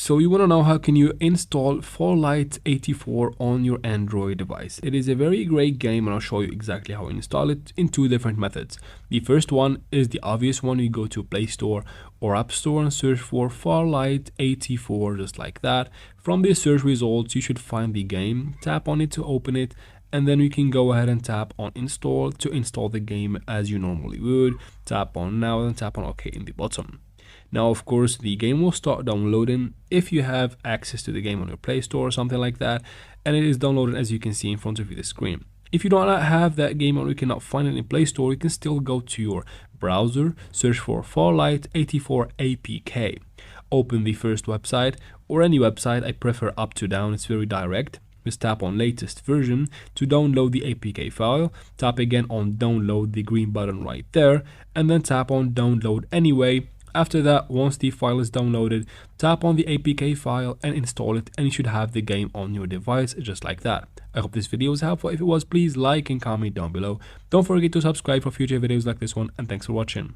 So you want to know how can you install Farlight 84 on your Android device. It is a very great game and I'll show you exactly how to install it in two different methods. The first one is the obvious one. You go to Play Store or App Store and search for Farlight 84 just like that. From the search results you should find the game, tap on it to open it, and then you can go ahead and tap on install to install the game as you normally would. Tap on now and tap on OK in the bottom. Now, of course, the game will start downloading if you have access to the game on your Play Store or something like that, and it is downloading as you can see in front of you the screen. If you do not have that game or you cannot find it in Play Store, you can still go to your browser, search for Farlight 84 APK. Open the first website or any website. I prefer up to down, it's very direct. Just tap on latest version to download the APK file. Tap again on download, the green button right there, and then tap on download anyway. After that, once the file is downloaded, tap on the APK file and install it, and you should have the game on your device just like that. I hope this video was helpful. If it was, please like and comment down below. Don't forget to subscribe for future videos like this one, and thanks for watching.